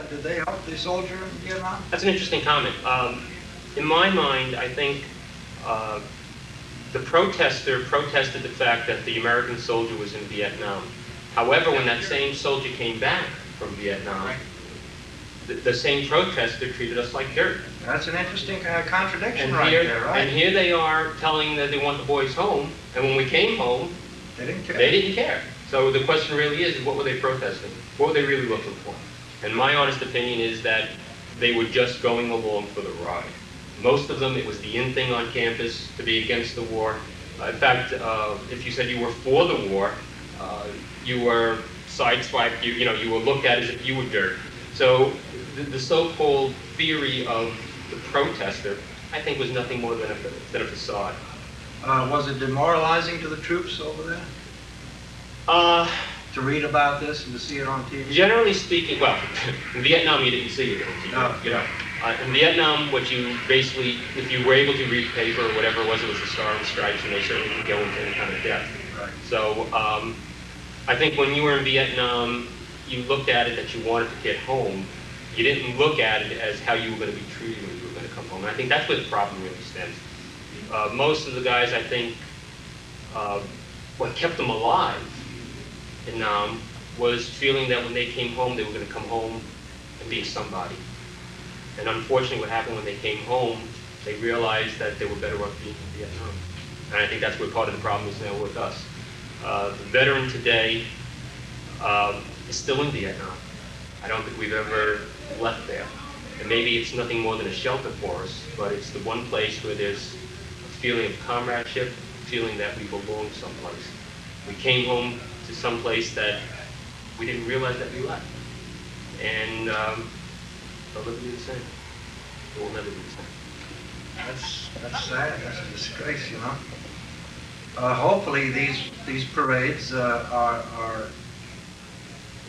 Did they help the soldier in Vietnam? That's an interesting comment. In my mind, I think the protester protested the fact that the American soldier was in Vietnam. However, when that same soldier came back from Vietnam, the same protester treated us like dirt. That's an interesting contradiction there, right? And here they are telling that they want the boys home, and when we came home, they didn't care. They didn't care. So the question really is what were they protesting? What were they really looking for? And my honest opinion is that they were just going along for the ride. Most of them, it was the in thing on campus to be against the war. In fact, if you said you were for the war, you were sideswiped, you were looked at as if you were dirt. So the so-called theory of the protester, I think, was nothing more than a facade. Was it demoralizing to the troops over there? To read about this and to see it on TV? Generally speaking, well, in Vietnam you didn't see it on TV. No. In Vietnam, what you basically, if you were able to read the paper or whatever it was the Star and Stripes, and they certainly could go into any kind of depth. Right. So I think when you were in Vietnam, you looked at it that you wanted to get home. You didn't look at it as how you were going to be treated when you were going to come home. And I think that's where the problem really stems. Most of the guys, I think, what kept them alive in Nam was feeling that when they came home, they were going to come home and be somebody. And unfortunately, what happened when they came home, they realized that they were better off being in Vietnam. And I think that's where part of the problem is now with us. The veteran today is still in Vietnam. I don't think we've ever left there. And maybe it's nothing more than a shelter for us, but it's the one place where there's a feeling of comradeship, feeling that we belong someplace. We came home to someplace that we didn't realize that we left. And they'll never be the same. It will never be the same. That's sad. That's a disgrace, Hopefully these parades are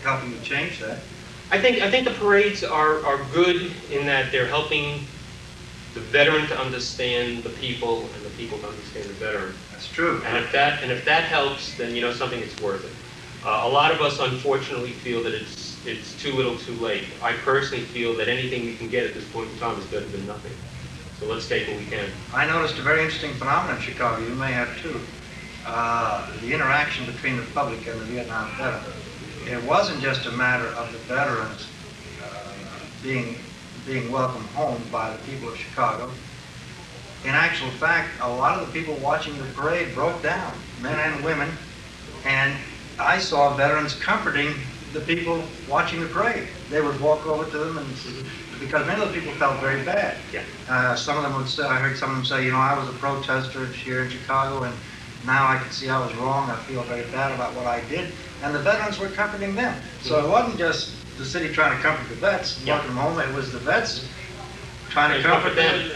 helping to change that. I think the parades are good in that they're helping the veteran to understand the people and the people to understand the veteran. That's true. And if that helps, then something it's worth it. A lot of us unfortunately feel that it's too little too late. I personally feel that anything we can get at this point in time is better than nothing. So let's take what we can. I noticed a very interesting phenomenon in Chicago. You may have too. The interaction between the public and the Vietnam veterans. It wasn't just a matter of the veterans being welcomed home by the people of Chicago. In actual fact, a lot of the people watching the parade broke down, men and women, and I saw veterans comforting the people watching the parade. They would walk over to them, and because many of the people felt very bad. Yeah. Some of them would say, I heard some of them say, I was a protester here in Chicago, and now I can see I was wrong. I feel very bad about what I did. And the veterans were comforting them. So it wasn't just the city trying to comfort the vets and welcome them home. It was the vets trying to comfort them.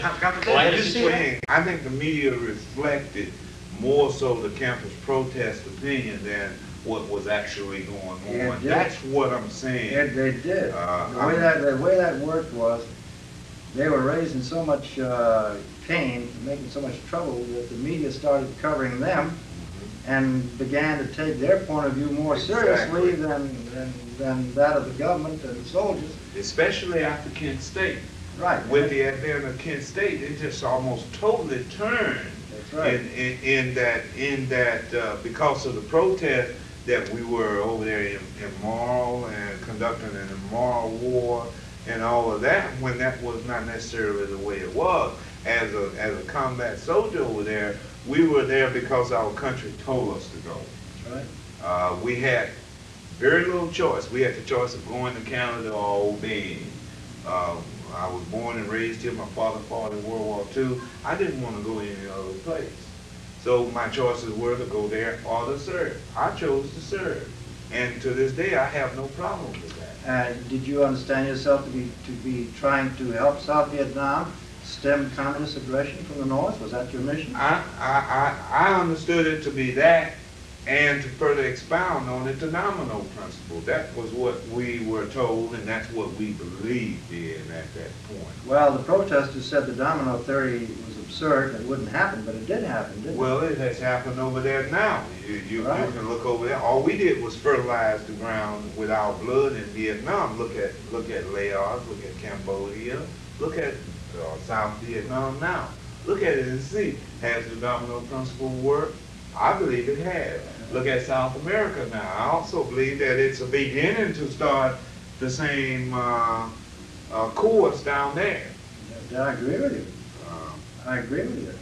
I think the media reflected more so the campus protest opinion than what was actually going on. That's what I'm saying. Yeah, they did. The way that worked was they were raising so much pain, making so much trouble that the media started covering them and began to take their point of view more seriously than that of the government and the soldiers. Especially after Kent State. Right. With the advent of Kent State, it just almost totally turned. That's right. In that because of the protest that we were over there immoral and conducting an immoral war and all of that, when that was not necessarily the way it was. As a combat soldier over there, we were there because our country told us to go. Right. We had very little choice. We had the choice of going to Canada or obeying. I was born and raised here. My father fought in World War II. I didn't want to go any other place. So my choices were to go there or to serve. I chose to serve. And to this day, I have no problem with that. Did you understand yourself to be trying to help South Vietnam stem communist aggression from the North? Was that your mission? I understood it to be that, And to further expound on it, the domino principle. That was what we were told, and that's what we believed in at that point. Well, the protesters said the domino theory was absurd, it wouldn't happen, but it did happen, didn't it? Well, it has happened over there now. You Right. can look over there. All we did was fertilize the ground with our blood in Vietnam. Look at Laos, look at Cambodia, look at South Vietnam now. Look at it and see, has the domino principle worked? I believe it has. Look at South America now. I also believe that it's a beginning to start the same course down there. I agree with you. I agree with you.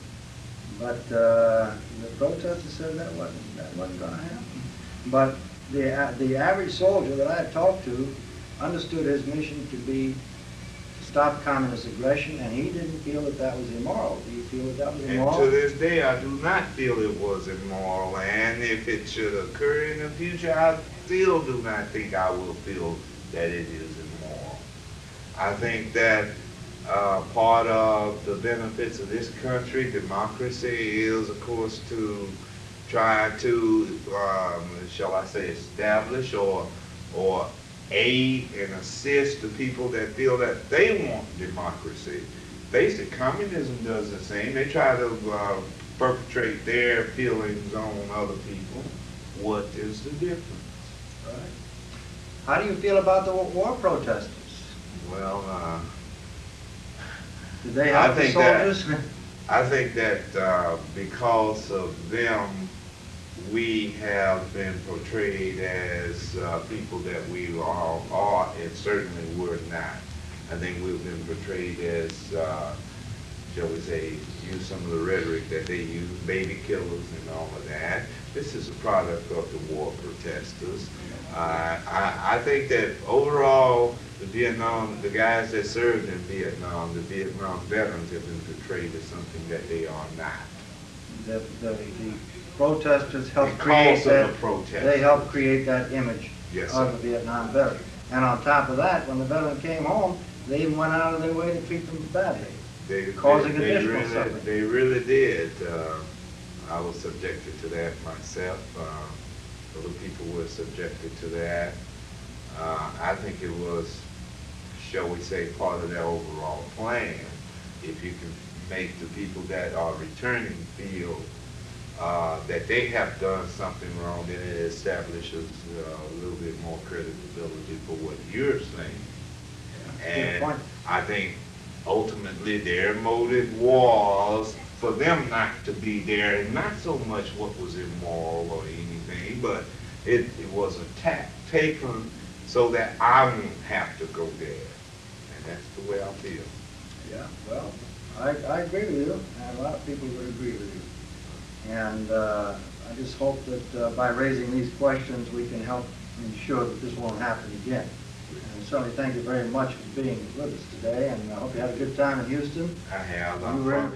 But the protesters said that wasn't going to happen. But the average soldier that I talked to understood his mission to be to stop communist aggression, and he didn't feel that that was immoral. Do you feel that that was immoral? And to this day, I do not feel it was immoral. And if it should occur in the future, I still do not think I will feel that it is immoral. I think that part of the benefits of this country, democracy, is, of course, to try to, shall I say, establish or aid and assist the people that feel that they want democracy. Basic communism does the same. They try to perpetrate their feelings on other people. What is the difference? Right. How do you feel about the war protesters? Well, Did they help the soldiers? I think that because of them, we have been portrayed as people that we all are, and certainly we're not. I think we've been portrayed as, shall we say, use some of the rhetoric that they use, baby killers and all of that. This is a product of the war protesters. I think that overall, the guys that served in Vietnam, the Vietnam veterans, have been portrayed as something that they are not. The protesters helped Because create of that. the protest. They helped create that image Yes, of sir. the Vietnam veteran. And on top of that, when the veteran came home, they even went out of their way to treat them badly, causing additional suffering. They really did. I was subjected to that myself. Other people were subjected to that. I think it was, shall we say, part of their overall plan. If you can make the people that are returning feel that they have done something wrong, then it establishes a little bit more credibility for what you're saying. Good point. And I think ultimately their motive was for them not to be there, and not so much what was immoral or anything, but it was a tack taken so that I won't have to go there. And that's the way I feel. Yeah, well, I agree with you, and a lot of people would agree with you. And I just hope that by raising these questions, we can help ensure that this won't happen again. And certainly thank you very much for being with us today, and I hope you had a good time in Houston. I have. You were in